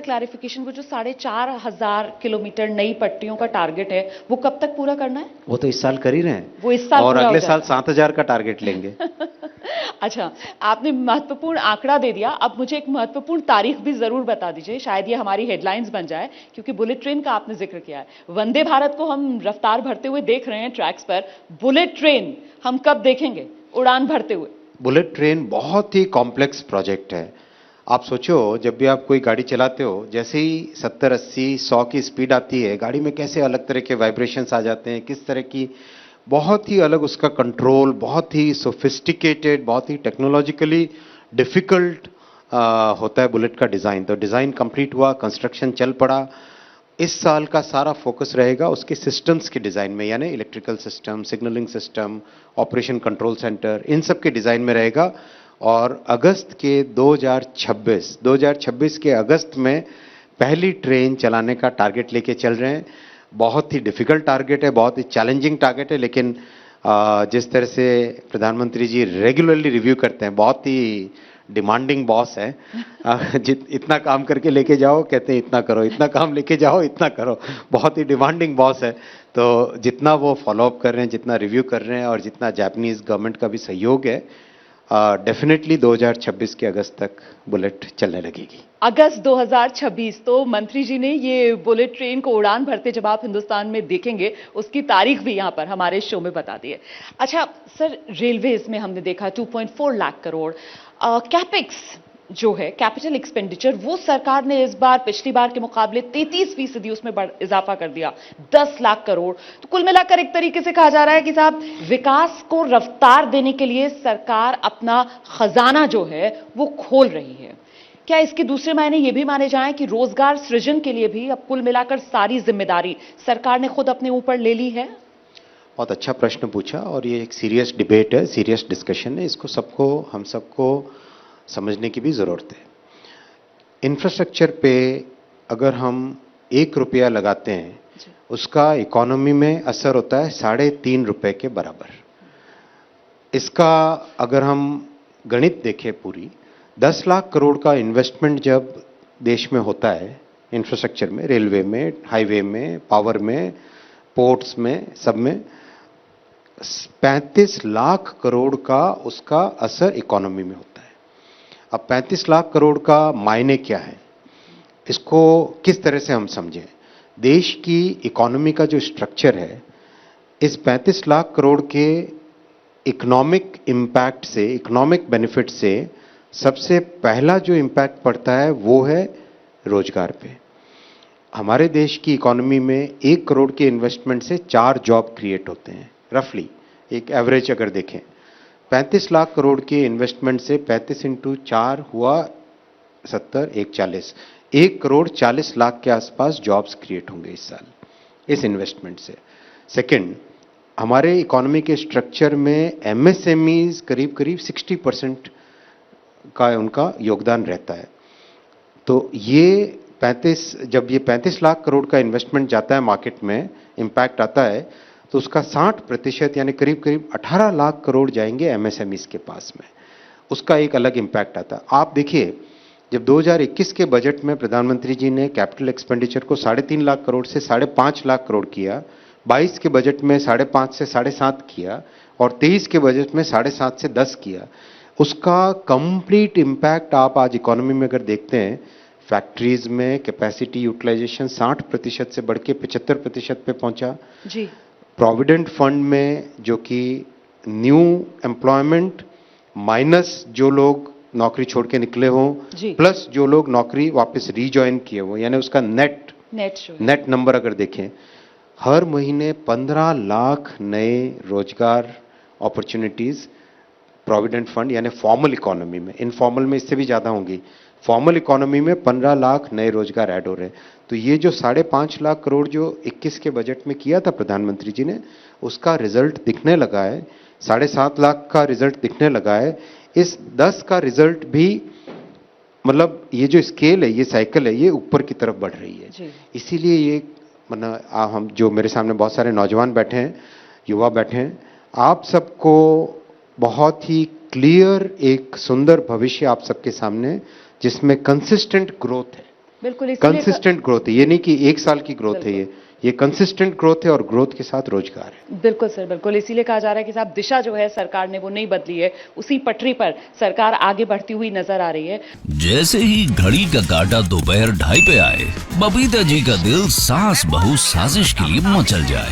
Clarification, वो जो 4,500 kilometre नई पट्टियों का टारगेट है, वो कब तक पूरा करना है? वो तो इस साल कर ही रहे हैं, वो इस साल और पूरा हो अगले साल जाएगा। 7,000 का टारगेट लेंगे। अच्छा, आपने महत्वपूर्ण आंकड़ा दे दिया, अब मुझे एक महत्वपूर्ण तारीख भी जरूर बता दीजिए, शायद ये हमारी हेडलाइंस बन जाए, क्योंकि बुलेट ट्रेन का आपने जिक्र किया है। वंदे भारत को हम रफ्तार भरते हुए देख रहे हैं ट्रैक्स पर, बुलेट ट्रेन हम कब देखेंगे उड़ान भरते हुए? बुलेट ट्रेन बहुत ही कॉम्प्लेक्स प्रोजेक्ट है। आप सोचो, जब भी आप कोई गाड़ी चलाते हो, जैसे ही 70, 80, 100 की स्पीड आती है, गाड़ी में कैसे अलग तरह के वाइब्रेशंस आ जाते हैं, किस तरह की बहुत ही अलग उसका कंट्रोल, बहुत ही सोफिस्टिकेटेड, बहुत ही टेक्नोलॉजिकली डिफिकल्ट होता है बुलेट का डिज़ाइन। तो डिज़ाइन कंप्लीट हुआ, कंस्ट्रक्शन चल पड़ा। इस साल का सारा फोकस रहेगा उसके सिस्टम्स के डिज़ाइन में, यानी electrical system, signalling system, operation control centre, इन सब के डिज़ाइन में रहेगा। और अगस्त के 2026 के अगस्त में पहली ट्रेन चलाने का टारगेट लेके चल रहे हैं। बहुत ही डिफिकल्ट टारगेट है, बहुत ही चैलेंजिंग टारगेट है, लेकिन जिस तरह से प्रधानमंत्री जी रेगुलरली रिव्यू करते हैं, बहुत ही डिमांडिंग बॉस है। इतना काम करके लेके जाओ, कहते हैं इतना करो, इतना काम लेके जाओ, इतना करो। बहुत ही डिमांडिंग बॉस है। तो जितना वो फॉलो अप कर रहे हैं, जितना रिव्यू कर रहे हैं, और जितना जापानीज गवर्नमेंट का भी सहयोग है, डेफिनेटली 2026 के अगस्त तक बुलेट चलने लगेगी। अगस्त 2026, तो मंत्री जी ने ये बुलेट ट्रेन को उड़ान भरते जब आप हिंदुस्तान में देखेंगे, उसकी तारीख भी यहां पर हमारे शो में बता दी है। अच्छा सर, रेलवेज में हमने देखा 2.4 लाख करोड़ कैपेक्स जो है, कैपिटल एक्सपेंडिचर, वो सरकार ने इस बार पिछली बार के मुकाबले 33% उसमें इजाफा कर दिया, 10 लाख करोड़। तो कुल मिलाकर एक तरीके से कहा जा रहा है कि साहब, विकास को रफ्तार देने के लिए सरकार अपना खजाना जो है वो खोल रही है। क्या इसके दूसरे मायने ये भी माने जाएं कि रोजगार सृजन के लिए भी अब कुल मिलाकर सारी जिम्मेदारी सरकार ने खुद अपने ऊपर ले ली है? बहुत अच्छा प्रश्न पूछा, और ये एक सीरियस डिबेट है, सीरियस डिस्कशन है। इसको हम सबको समझने की भी ज़रूरत है। इंफ्रास्ट्रक्चर पे अगर हम 1 रुपया लगाते हैं, उसका इकोनॉमी में असर होता है 3.5 रुपए के बराबर। इसका अगर हम गणित देखें पूरी, 10 लाख करोड़ का इन्वेस्टमेंट जब देश में होता है इंफ्रास्ट्रक्चर में, रेलवे में, हाईवे में, पावर में, पोर्ट्स में, सब में 35 लाख करोड़ का उसका असर इकोनॉमी में होता है। अब 35 लाख करोड़ का मायने क्या है, इसको किस तरह से हम समझें? देश की इकोनॉमी का जो स्ट्रक्चर है, इस 35 लाख करोड़ के इकोनॉमिक इम्पैक्ट से, इकोनॉमिक बेनिफिट से सबसे पहला जो इम्पैक्ट पड़ता है वो है रोजगार पे। हमारे देश की इकोनॉमी में 1 करोड़ के इन्वेस्टमेंट से 4 जॉब क्रिएट होते हैं, रफली एक एवरेज अगर देखें। 35 लाख करोड़ के इन्वेस्टमेंट से 35 इंटू 4 हुआ 70, 1 40, 1 करोड़ 40 लाख के आसपास जॉब्स क्रिएट होंगे इस साल इस इन्वेस्टमेंट से। सेकंड, हमारे इकोनॉमी के स्ट्रक्चर में एमएसएमईज करीब करीब 60% का उनका योगदान रहता है। तो ये जब ये 35 लाख करोड़ का इन्वेस्टमेंट जाता है मार्केट में, इम्पैक्ट आता है, तो उसका 60% यानी करीब करीब 18 लाख करोड़ जाएंगे एमएसएमईज के पास में। उसका एक अलग इम्पैक्ट आता है। आप देखिए, जब 2021 के बजट में प्रधानमंत्री जी ने कैपिटल एक्सपेंडिचर को 3.5 लाख करोड़ से 5.5 लाख करोड़ किया, 22 के बजट में 5.5 से 7.5 किया, और 23 के बजट में 7.5 से 10 किया। उसका कंप्लीट इम्पैक्ट आप आज इकोनॉमी में अगर देखते हैं, फैक्ट्रीज में कैपेसिटी यूटिलाइजेशन 60% से बढ़ के 75% पे पहुंचा जी। प्रोविडेंट फंड में, जो कि न्यू एम्प्लॉयमेंट माइनस जो लोग नौकरी छोड़ के निकले हों, प्लस जो लोग नौकरी वापस रीजॉइन किए हों, यानी उसका नेट नंबर अगर देखें, हर महीने 15 लाख नए रोजगार अपॉर्चुनिटीज प्रोविडेंट फंड यानी फॉर्मल इकोनॉमी में, इनफॉर्मल में इससे भी ज्यादा होंगी, फॉर्मल इकोनॉमी में 15 लाख नए रोजगार ऐड हो रहे हैं। तो ये जो 5.5 लाख करोड़ जो 21 के बजट में किया था प्रधानमंत्री जी ने, उसका रिजल्ट दिखने लगा है। 7.5 लाख का रिजल्ट दिखने लगा है। इस 10 का रिजल्ट भी, मतलब ये जो स्केल है, ये साइकिल है, ये ऊपर की तरफ बढ़ रही है। इसीलिए ये मतलब हम जो मेरे सामने बहुत सारे नौजवान बैठे हैं, युवा बैठे हैं, आप सबको बहुत ही क्लियर एक सुंदर भविष्य आप सबके सामने, जिसमें कंसिस्टेंट ग्रोथ है। बिल्कुल, इसीलिए कंसिस्टेंट ग्रोथ है, ये नहीं कि एक साल की ग्रोथ है, ये कंसिस्टेंट ग्रोथ है और ग्रोथ के साथ रोजगार है। बिल्कुल सर, बिल्कुल, इसीलिए कहा जा रहा है कि साहब दिशा जो है सरकार ने वो नहीं बदली है, उसी पटरी पर सरकार आगे बढ़ती हुई नजर आ रही है। जैसे ही घड़ी का काटा दोपहर 2:30 पे आए, बबीता जी का दिल सास बहू साजिश के लिए मचल जाए।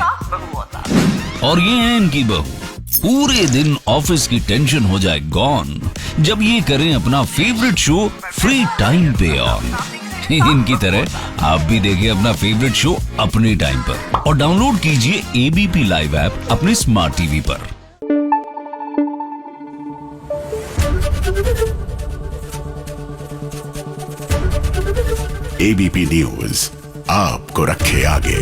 और ये है इनकी बहू, पूरे दिन ऑफिस की टेंशन हो जाए गॉन जब ये करें अपना फेवरेट शो फ्री टाइम पे ऑन। इनकी तरह आप भी देखिए अपना फेवरेट शो अपने टाइम पर और डाउनलोड कीजिए एबीपी लाइव ऐप अपने स्मार्ट टीवी पर। एबीपी न्यूज आपको रखे आगे।